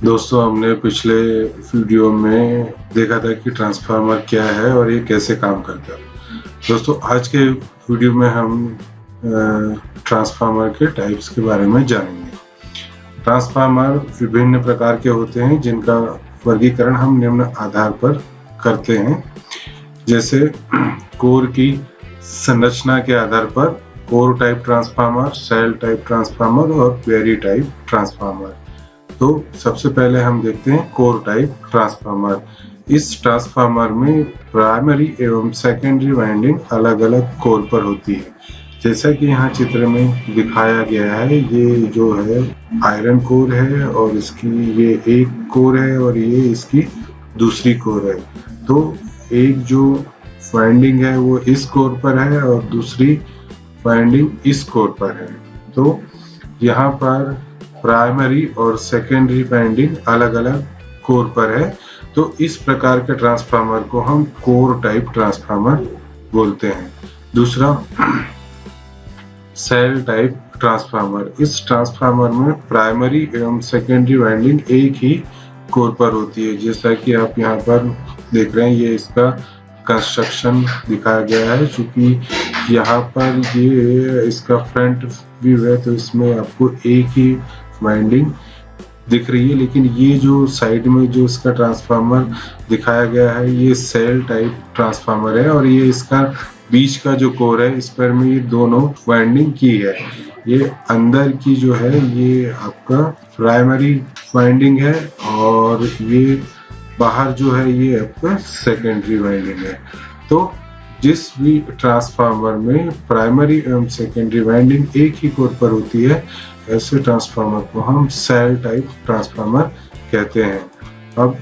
दोस्तों, हमने पिछले वीडियो में देखा था कि ट्रांसफार्मर क्या है और ये कैसे काम करता है। दोस्तों, आज के वीडियो में हम ट्रांसफार्मर के टाइप्स के बारे में जानेंगे। ट्रांसफार्मर विभिन्न प्रकार के होते हैं जिनका वर्गीकरण हम निम्न आधार पर करते हैं, जैसे कोर की संरचना के आधार पर core type transformer, shell type transformer और बेरी टाइप ट्रांसफार्मर। तो सबसे पहले हम देखते हैं कोर टाइप ट्रांसफार्मर। इस ट्रांसफार्मर में प्राइमरी एवं सेकेंडरी वाइंडिंग अलग अलग कोर पर होती है। जैसा कि यहाँ चित्र में दिखाया गया है, ये जो है आयरन कोर है और इसकी ये एक कोर है और ये इसकी दूसरी कोर है। तो एक जो वाइंडिंग है वो इस कोर पर है और दूसरी वाइंडिंग इस कोर पर है। तो यहाँ पर प्राइमरी और सेकेंडरी वाइंडिंग अलग अलग कोर पर है। तो इस प्रकार के ट्रांसफार्मर को हम कोर टाइप ट्रांसफार्मर बोलते हैं। दूसरा, सेल टाइप ट्रांसफार्मर। इस ट्रांसफार्मर में प्राइमरी एवं सेकेंडरी वाइंडिंग एक ही कोर पर होती है। जैसा कि आप यहाँ पर देख रहे हैं, ये इसका कंस्ट्रक्शन दिखाया गया है। चूंकि यहाँ पर ये इसका फ्रंट व्यू है तो इसमें आपको एक ही वाइंडिंग दिख रही है, लेकिन ये जो साइड में जो इसका ट्रांसफार्मर दिखाया गया है ये सेल टाइप ट्रांसफार्मर है और ये इसका बीच का जो कोर है इस पर में ये दोनों वाइंडिंग की है। ये अंदर की जो है ये आपका प्राइमरी वाइंडिंग है और ये बाहर जो है ये आपका सेकेंडरी वाइंडिंग है। तो जिस भी ट्रांसफार्मर में प्राइमरी एवं सेकेंडरी वाइंडिंग एक ही कोर पर होती है, ऐसे ट्रांसफार्मर को हम सेल टाइप ट्रांसफार्मर कहते हैं। अब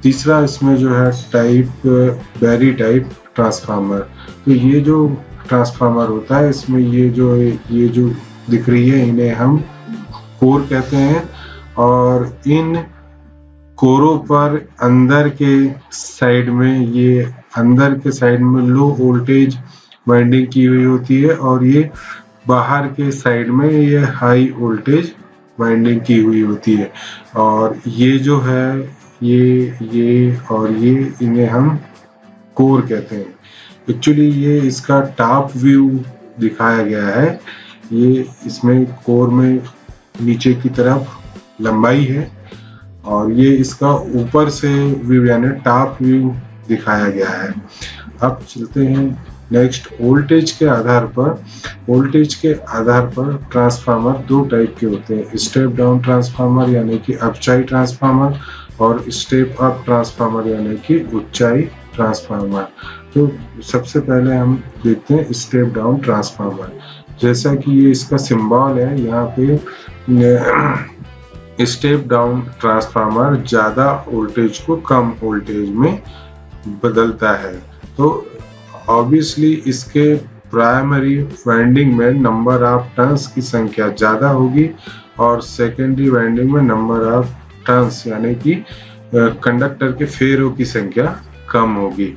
तीसरा इसमें जो है टाइप बेरी टाइप ट्रांसफार्मर। तो ये जो ट्रांसफार्मर होता है इसमें ये जो दिख रही है इन्हें हम कोर कहते हैं और इन कोरों पर अंदर के साइड में लो वोल्टेज वाइंडिंग की हुई होती है और ये बाहर के साइड में ये हाई वोल्टेज वाइंडिंग की हुई होती है। और ये जो है ये और ये इन्हें हम कोर कहते हैं। एक्चुअली ये इसका टॉप व्यू दिखाया गया है। ये इसमें कोर में नीचे की तरफ लंबाई है और ये इसका ऊपर से व्यू यानी टॉप व्यू दिखाया गया है। अब चलते हैं नेक्स्ट, वोल्टेज के आधार पर ट्रांसफार्मर दो टाइप के होते हैं, स्टेप डाउन ट्रांसफार्मर यानी कि अपचाई ट्रांसफार्मर और स्टेप अप ट्रांसफार्मर यानी कि उच्चाई ट्रांसफार्मर। तो सबसे पहले हम देखते हैं स्टेप डाउन ट्रांसफार्मर। जैसा कि ये इसका सिंबल है, यहाँ पे स्टेप डाउन ट्रांसफार्मर ज्यादा वोल्टेज को कम वोल्टेज में बदलता है। तो ऑब्वियसली इसके प्राइमरी वाइंडिंग में नंबर ऑफ टर्न्स की संख्या ज्यादा होगी और सेकेंडरी वाइंडिंग में नंबर ऑफ टर्न्स यानी कि कंडक्टर के फेरों की संख्या कम होगी।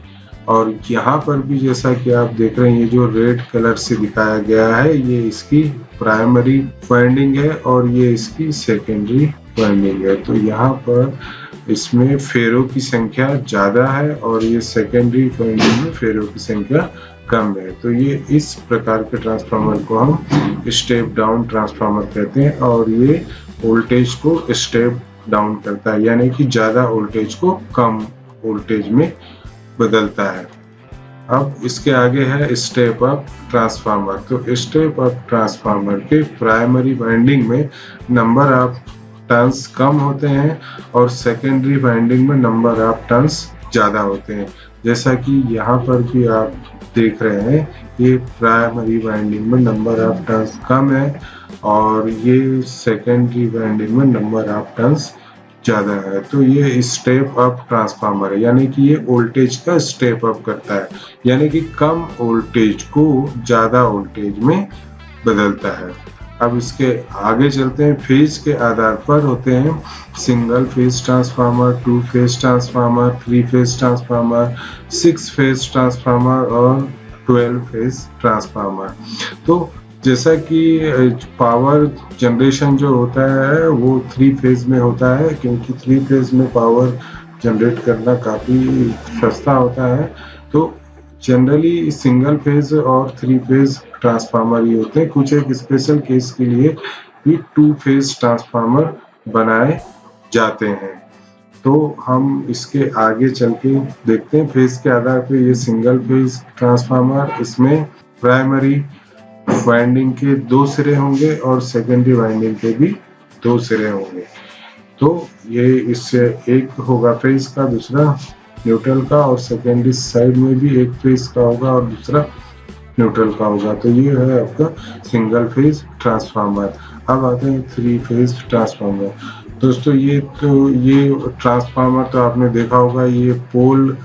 और यहाँ पर भी जैसा कि आप देख रहे हैं, ये जो रेड कलर से दिखाया गया है ये इसकी प्राइमरी वाइंडिंग है और ये इसकी सेकेंडरी वाइंडिंग है। तो यहाँ पर इसमें फेरों की संख्या ज्यादा है और ये सेकेंडरी वाइंडिंग में फेरों की संख्या कम है। तो ये इस प्रकार के ट्रांसफार्मर को हम स्टेप डाउन ट्रांसफार्मर कहते हैं और ये वोल्टेज को स्टेप डाउन करता है यानी कि ज्यादा वोल्टेज को कम वोल्टेज में बदलता है। अब इसके आगे है स्टेप अप ट्रांसफार्मर। तो स्टेप अप ट्रांसफार्मर के प्राइमरी वाइंडिंग में नंबर ऑफ टर्न्स कम होते हैं और सेकेंडरी वाइंडिंग में नंबर ऑफ टर्न्स ज्यादा होते हैं। जैसा कि यहाँ पर भी आप देख रहे हैं, ये प्राइमरी वाइंडिंग में नंबर ऑफ टर्न्स कम है और ये सेकेंडरी वाइंडिंग में नंबर ऑफ टर्न्स ज्यादा है। तो ये स्टेप अप ट्रांसफार्मर है यानी कि ये वोल्टेज का स्टेप अप करता है यानी कि कम वोल्टेज को ज्यादा वोल्टेज में बदलता है। अब इसके आगे चलते हैं, फेज के आधार पर होते हैं single phase transformer, 2 phase transformer, 3 phase transformer, 6 phase transformer और 12 फेज ट्रांसफार्मर। तो जैसा कि पावर जनरेशन जो होता है वो 3 फेज में होता है, क्योंकि 3 फेज में पावर जनरेट करना काफ़ी सस्ता होता है। तो जनरली सिंगल फेज और 3 फेज ट्रांसफार्मर ही होते हैं। कुछ एक स्पेशल केस के लिए भी 2 फेज ट्रांसफार्मर बनाए जाते हैं। तो हम इसके आगे चल के देखते हैं। फेज के आधार पर ये सिंगल फेज ट्रांसफार्मर, इसमें प्राइमरी वाइंडिंग के 2 सिरे होंगे और सेकेंडरी वाइंडिंग के भी 2 सिरे होंगे। तो ये इससे एक होगा फेज का, दूसरा न्यूट्रल का, और सेकेंडरी साइड में भी एक फेज का होगा और दूसरा न्यूट्रल का होगा। तो ये है आपका सिंगल फेज ट्रांसफार्मर। अब आते हैं 3 फेज ट्रांसफार्मर। दोस्तों ये ट्रांसफार्मर तो आपने देखा होगा, ये पोल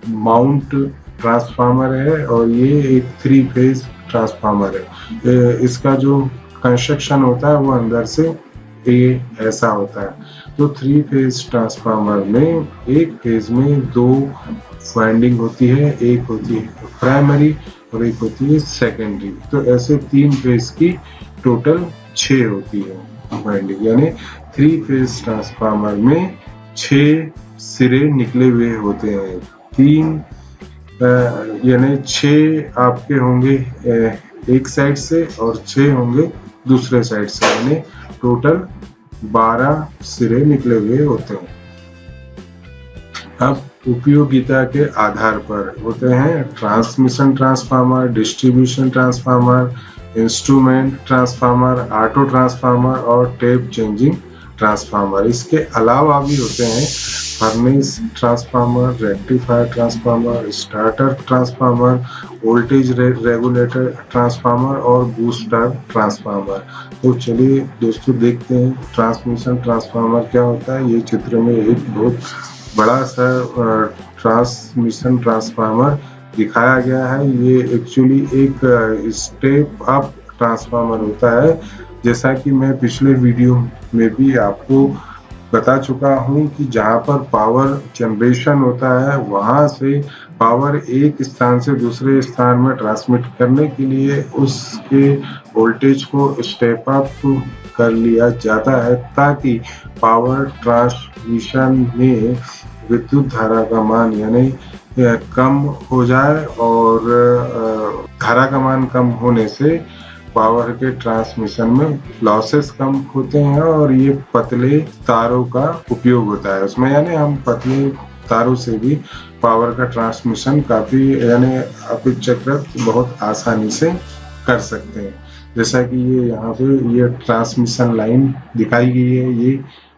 माउंट ट्रांसफार्मर है और ये एक 3 फेज ट्रांसफार्मर है। इसका जो कंस्ट्रक्शन होता है वो अंदर से ये ऐसा होता है। तो 3 फेज ट्रांसफार्मर में एक फेज में 2 वाइंडिंग होती है, एक होती है प्राइमरी और एक होती है सेकेंडरी। तो ऐसे 3 फेज की टोटल 6 होती है वाइंडिंग, यानी 3 फेज ट्रांसफार्मर में 6 सिरे निकले हुए होते हैं। 3 यानी 6 आपके होंगे एक साइड से और 6 होंगे दूसरे साइड से, यानी टोटल 12 सिरे निकले हुए होते हैं। अब उपयोगिता के आधार पर होते हैं transmission transformer, distribution transformer, instrument transformer, auto transformer और टेप चेंजिंग ट्रांसफार्मर। इसके अलावा भी होते हैं furnace transformer, rectifier transformer, starter transformer, voltage regulator transformer और बूस्टर ट्रांसफार्मर। तो चलिए दोस्तों देखते हैं ट्रांसमिशन ट्रांसफार्मर क्या होता है। ये चित्र में एक बहुत बड़ा सा ट्रांसमिशन ट्रांसफार्मर दिखाया गया है। ये एक्चुअली एक स्टेप अप ट्रांसफार्मर होता है। जैसा कि मैं पिछले वीडियो में भी आपको बता चुका हूं कि जहां पर पावर जनरेशन होता है वहां से पावर एक स्थान से दूसरे स्थान में ट्रांसमिट करने के लिए उसके वोल्टेज को स्टेप अप कर लिया जाता है, ताकि पावर ट्रांसमिशन में विद्युत धारा का मान यानी कम हो जाए, और धारा का मान कम होने से पावर के ट्रांसमिशन में लॉसेस कम होते हैं और ये पतले तारों का उपयोग होता है उसमें, यानी हम पतले तारों से भी पावर का ट्रांसमिशन काफी यानी अपेक्षाकृत बहुत आसानी से कर सकते हैं। जैसा कि ये यहाँ पे ये ट्रांसमिशन लाइन दिखाई गई है,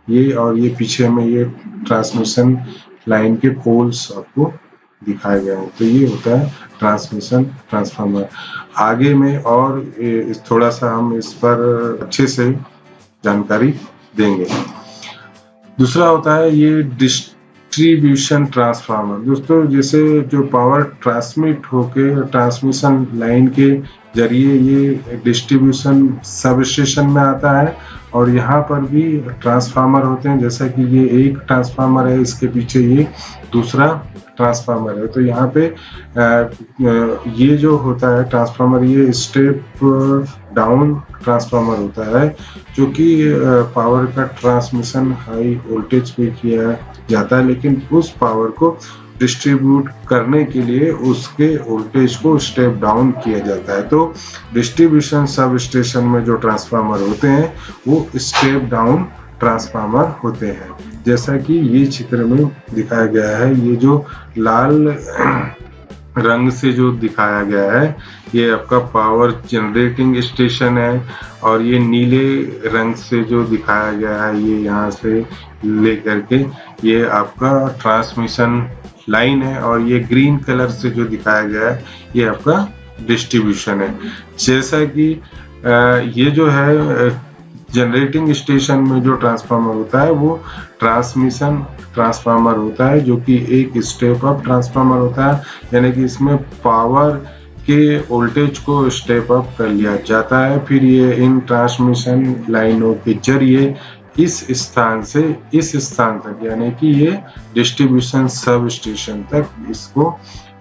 ये और ये पीछे में ये ट्रांसमिशन लाइन के पोल्स आपको दिखाए गए हैं। तो ये होता है ट्रांसमिशन ट्रांसफार्मर। आगे में और थोड़ा सा हम इस पर अच्छे से जानकारी देंगे। दूसरा होता है ये डिस्ट्रीब्यूशन ट्रांसफार्मर। दोस्तों जैसे जो पावर ट्रांसमिट होके ट्रांसमिशन लाइन के जरिए ये डिस्ट्रीब्यूशन सब स्टेशन में आता है, और यहाँ पर भी ट्रांसफार्मर होते हैं। जैसा कि ये एक ट्रांसफार्मर है, इसके पीछे ये दूसरा ट्रांसफार्मर है। तो यहाँ पे ये जो होता है ट्रांसफार्मर, ये स्टेप डाउन ट्रांसफार्मर होता है, जो कि पावर का ट्रांसमिशन हाई वोल्टेज पे किया जाता है, लेकिन उस पावर को डिस्ट्रीब्यूट करने के लिए उसके वोल्टेज को स्टेप डाउन किया जाता है। तो डिस्ट्रीब्यूशन सब स्टेशन में जो ट्रांसफार्मर होते हैं वो स्टेप डाउन ट्रांसफार्मर होते हैं। जैसा कि ये चित्र में दिखाया गया है, ये जो लाल रंग से जो दिखाया गया है ये आपका पावर जनरेटिंग स्टेशन है, और ये नीले रंग से जो दिखाया गया है ये यहाँ से लेकर के ये आपका ट्रांसमिशन लाइन है, और ये ग्रीन कलर से जो दिखाया गया है ये आपका डिस्ट्रीब्यूशन है। जैसा कि ये जो है जनरेटिंग स्टेशन में जो ट्रांसफार्मर होता है वो ट्रांसमिशन ट्रांसफार्मर होता है, जो कि एक स्टेप अप ट्रांसफार्मर होता है, यानी कि इसमें पावर के वोल्टेज को स्टेप अप कर लिया जाता है। फिर ये इन ट्रांसमिशन लाइनों के जरिए इस स्थान से इस स्थान तक, यानी कि ये डिस्ट्रीब्यूशन सब स्टेशन तक इसको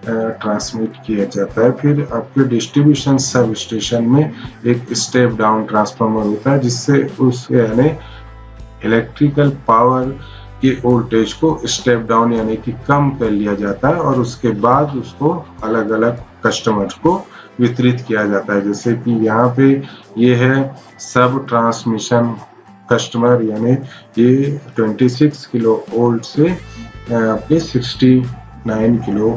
ट्रांसमिट किया जाता है। फिर आपके डिस्ट्रीब्यूशन सब स्टेशन में एक स्टेप डाउन ट्रांसफार्मर होता है, जिससे उस यानी इलेक्ट्रिकल पावर के वोल्टेज को स्टेप डाउन यानी कि कम कर लिया जाता है और उसके बाद उसको अलग अलग कस्टमर को वितरित किया जाता है। जैसे कि यहाँ पे ये है सब ट्रांसमिशन कस्टमर, यानी ये 26 किलो वोल्ट से आपके 69 किलो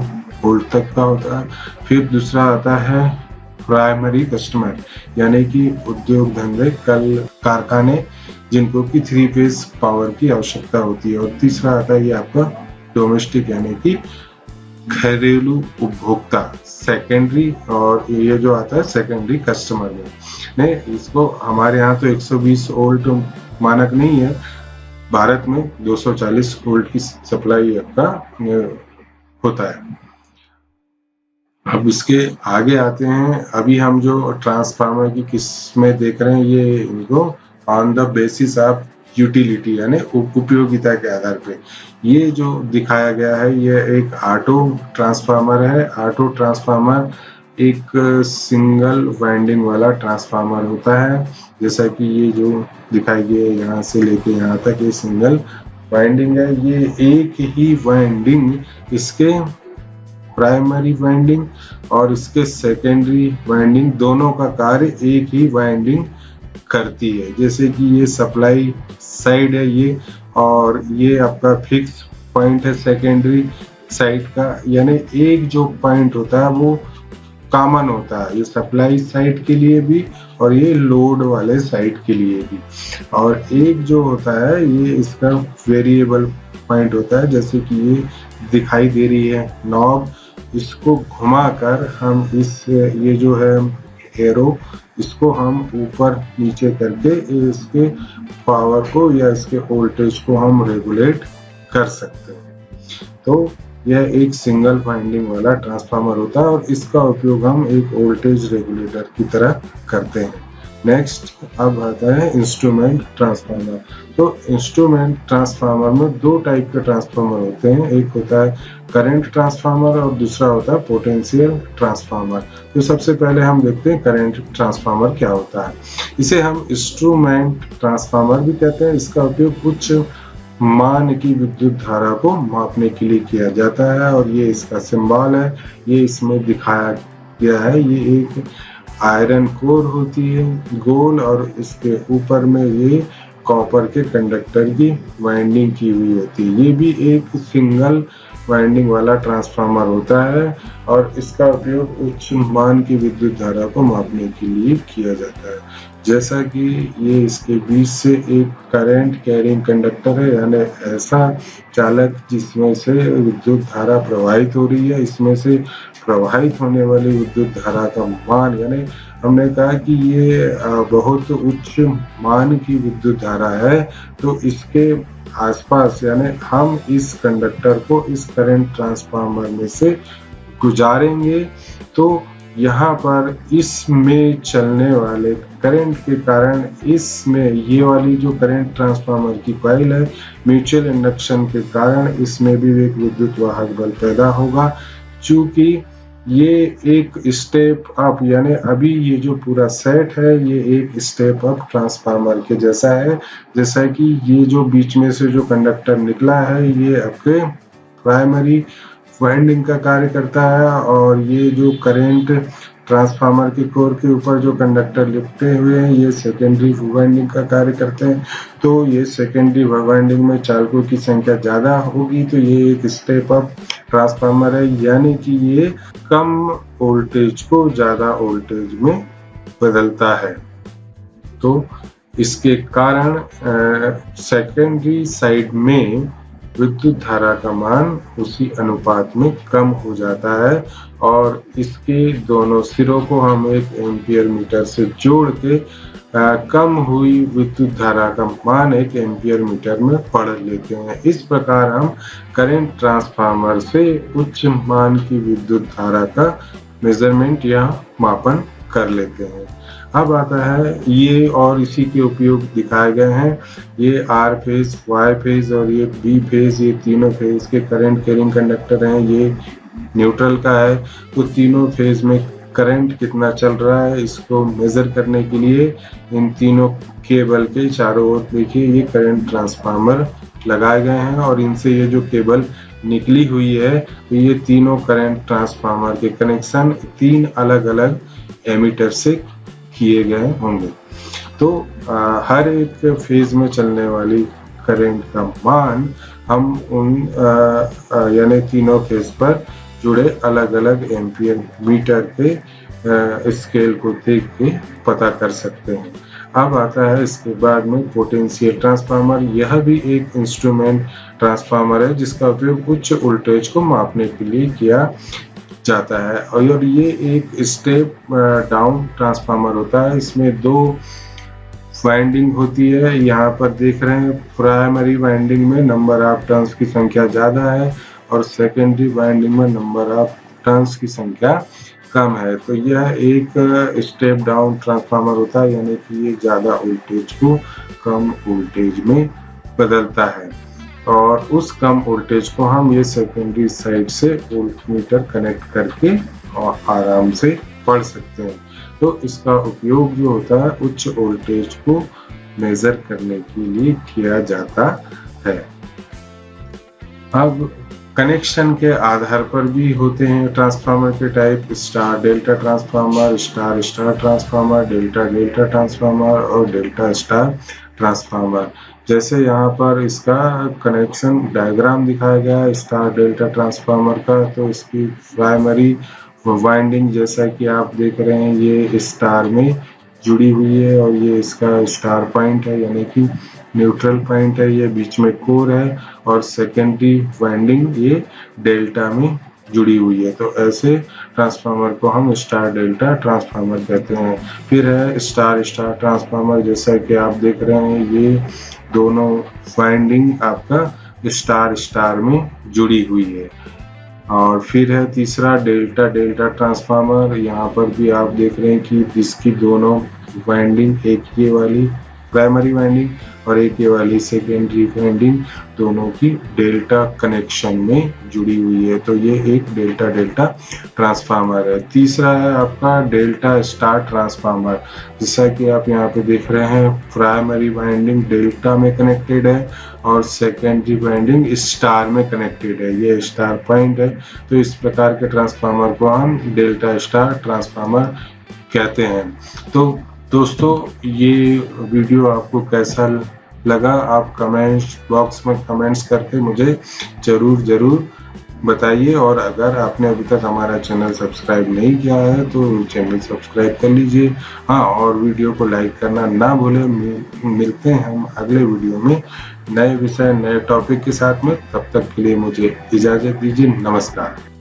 वोल्ट तक का होता है। फिर दूसरा आता है प्राइमरी कस्टमर, यानी कि उद्योग धंधे कल कारखाने जिनको कि 3 फेज पावर की आवश्यकता होती है। और तीसरा आता है ये आपका डोमेस्टिक, यानी कि घरेलू उपभोक्ता सेकेंडरी, और ये जो आता है सेकेंडरी कस्टमर में नहीं, इसको हमारे यहाँ तो 120 वोल्ट मानक नहीं है, भारत में 240 वोल्ट की सप्लाई आपका होता है। अब इसके आगे आते हैं, अभी हम जो ट्रांसफार्मर की किस्में देख रहे हैं ये इनको on the basis of utility यानी उपयोगिता के आधार पे ये जो दिखाया गया है ये एक ऑटो ट्रांसफार्मर है। ऑटो ट्रांसफार्मर एक सिंगल वाइंडिंग वाला ट्रांसफार्मर होता है, जैसा कि ये जो दिखाई गया यहाँ से लेके यहाँ तक ये सिंगल वाइंडिंग है। ये एक ही वाइंडिंग इसके प्राइमरी वाइंडिंग और इसके सेकेंडरी वाइंडिंग दोनों का कार्य एक ही वाइंडिंग करती है। जैसे कि ये सप्लाई साइड है ये, और ये आपका फिक्स पॉइंट है सेकेंडरी साइड का, यानी एक जो पॉइंट होता है वो कॉमन होता है, ये सप्लाई साइड के लिए भी और ये लोड वाले साइड के लिए भी। और एक जो होता है ये इसका वेरिएबल पॉइंट होता है, जैसे कि ये दिखाई दे रही है नॉब, इसको घुमाकर हम इस ये जो है एरो इसको हम ऊपर नीचे करके इसके पावर को या इसके वोल्टेज को हम रेगुलेट कर सकते हैं। तो यह एक सिंगल वाइंडिंग वाला ट्रांसफार्मर होता है और इसका उपयोग हम एक वोल्टेज रेगुलेटर की तरह करते हैं। नेक्स्ट अब आता है इंस्ट्रूमेंट ट्रांसफार्मर। तो इंस्ट्रूमेंट ट्रांसफार्मर में दो टाइप के ट्रांसफार्मर होते हैं, एक होता है करंट ट्रांसफार्मर और दूसरा होता है पोटेंशियल ट्रांसफार्मर। तो सबसे पहले हम देखते हैं करंट ट्रांसफार्मर क्या होता है। इसे हम इंस्ट्रूमेंट ट्रांसफार्मर भी कहते हैं। इसका उपयोग उच्च मान की विद्युत धारा को मापने के लिए किया जाता है और ये इसका सिंबल है, ये इसमें दिखाया गया है। ये एक आयरन कोर होती है गोल और इसके ऊपर में ये कॉपर के कंडक्टर की वाइंडिंग की हुई होती है। ये भी एक सिंगल वाइंडिंग वाला ट्रांसफार्मर होता है और इसका उपयोग उच्च मान की विद्युत धारा को मापने के लिए किया जाता है। जैसा कि ये इसके बीच से एक करंट कैरिंग कंडक्टर है, यानी ऐसा चालक जिसमें से विद्युत धारा प्रवाहित हो रही है, इसमें से प्रवाहित होने वाली विद्युत धारा का मान, यानी हमने कहा कि ये बहुत उच्च मान की विद्युत धारा है, तो इसके आसपास यानी हम इस कंडक्टर को इस करंट ट्रांसफार्मर में से गुजारेंगे तो यहाँ पर इसमें चलने वाले करंट के कारण इसमें ये वाली जो करंट ट्रांसफार्मर की कॉइल है म्यूचुअल इंडक्शन के कारण इसमें भी एक विद्युत वाहक बल पैदा होगा। चूंकि ये एक स्टेप अप, यानी अभी ये जो पूरा सेट है ये एक स्टेप अप ट्रांसफार्मर के जैसा है। जैसा कि ये जो बीच में से जो कंडक्टर निकला है ये आपके प्राइमरी वाइंडिंग का कार्य करता है और ये जो करंट ट्रांसफार्मर के कोर के ऊपर जो कंडक्टर लिपटे हुए हैं ये सेकेंडरी वाइंडिंग का कार्य करते हैं। तो ये सेकेंडरी वाइंडिंग में चालकों की संख्या ज्यादा होगी, तो ये एक स्टेप अप ट्रांसफार्मर है, यानी कि ये कम वोल्टेज को ज्यादा वोल्टेज में बदलता है। तो इसके कारण सेकेंडरी साइड में विद्युत धारा का मान उसी अनुपात में कम हो जाता है और इसके दोनों सिरों को हम एक एम्पियर मीटर से जोड़ के कम हुई विद्युत धारा का मान एक एम्पियर मीटर में पढ़ लेते हैं। इस प्रकार हम करंट ट्रांसफार्मर से उच्च मान की विद्युत धारा का मेजरमेंट या मापन कर लेते हैं। अब आता है ये और इसी के उपयोग दिखाए गए हैं। ये आर फेज, वाई फेज और ये बी फेज, ये तीनों फेज के करंट कैरिंग कंडक्टर हैं। ये न्यूट्रल का है। तो तीनों फेज में करंट कितना चल रहा है इसको मेजर करने के लिए इन तीनों केबल के चारों ओर देखिए ये करंट ट्रांसफार्मर लगाए गए हैं और इनसे ये जो केबल निकली हुई है तो ये तीनों करंट ट्रांसफार्मर के कनेक्शन 3 अलग अलग एमीटर से किए गए होंगे। तो हर एक फेज में चलने वाली करंट का मान हम उन यानी तीनों फेज पर जुड़े अलग अलग एम्पियर मीटर के स्केल को देख के पता कर सकते हैं। अब आता है इसके बाद में पोटेंशियल ट्रांसफार्मर। यह भी एक इंस्ट्रूमेंट ट्रांसफार्मर है जिसका उपयोग उच्च वोल्टेज को मापने के लिए किया जाता है और ये एक स्टेप डाउन ट्रांसफार्मर होता है। इसमें 2 वाइंडिंग होती है। यहाँ पर देख रहे हैं प्राइमरी वाइंडिंग में नंबर ऑफ टर्न्स की संख्या ज़्यादा है और सेकेंडरी वाइंडिंग में नंबर ऑफ टर्न्स की संख्या कम है। तो यह एक स्टेप डाउन ट्रांसफार्मर होता है यानी कि ये ज़्यादा वोल्टेज को कम वोल्टेज में बदलता है और उस कम वोल्टेज को हम ये सेकेंडरी साइड से वोल्टमीटर कनेक्ट करके और आराम से पढ़ सकते हैं। तो इसका उपयोग जो होता है उच्च वोल्टेज को मेजर करने के लिए किया जाता है। अब कनेक्शन के आधार पर भी होते हैं ट्रांसफार्मर के type, star delta transformer, star star transformer, delta delta transformer और डेल्टा स्टार ट्रांसफार्मर। जैसे यहाँ पर इसका कनेक्शन डायग्राम दिखाया गया है स्टार डेल्टा ट्रांसफार्मर का। तो इसकी प्राइमरी वाइंडिंग जैसा कि आप देख रहे हैं ये स्टार में जुड़ी हुई है और ये इसका स्टार पॉइंट है यानी कि न्यूट्रल पॉइंट है, ये बीच में कोर है और सेकेंडरी वाइंडिंग ये डेल्टा में जुड़ी हुई है। तो ऐसे ट्रांसफार्मर को हम स्टार डेल्टा ट्रांसफार्मर कहते हैं। फिर है स्टार स्टार ट्रांसफार्मर, जैसा कि आप देख रहे हैं ये दोनों वाइंडिंग आपका स्टार स्टार में जुड़ी हुई है। और फिर है तीसरा डेल्टा डेल्टा ट्रांसफार्मर। यहाँ पर भी आप देख रहे हैं कि इसकी दोनों वाइंडिंग, एक ये वाली प्राइमरी वाइंडिंग और एक ये वाली सेकेंडरी वाइंडिंग, दोनों की डेल्टा कनेक्शन में जुड़ी हुई है। तो ये एक डेल्टा डेल्टा ट्रांसफार्मर है। तीसरा है आपका डेल्टा स्टार ट्रांसफार्मर। जैसा कि आप यहाँ पे देख रहे हैं प्राइमरी वाइंडिंग डेल्टा में कनेक्टेड है और सेकेंडरी वाइंडिंग स्टार में कनेक्टेड है, ये स्टार पॉइंट है। तो इस प्रकार के ट्रांसफार्मर को हम डेल्टा स्टार ट्रांसफार्मर कहते हैं। तो दोस्तों ये वीडियो आपको कैसा लगा आप कमेंट्स बॉक्स में कमेंट्स करके मुझे जरूर बताइए और अगर आपने अभी तक हमारा चैनल सब्सक्राइब नहीं किया है तो चैनल सब्सक्राइब कर लीजिए। हाँ, और वीडियो को लाइक करना ना भूलें। मिलते हैं हम अगले वीडियो में नए विषय नए टॉपिक के साथ में। तब तक के लिए मुझे इजाज़त दीजिए। नमस्कार।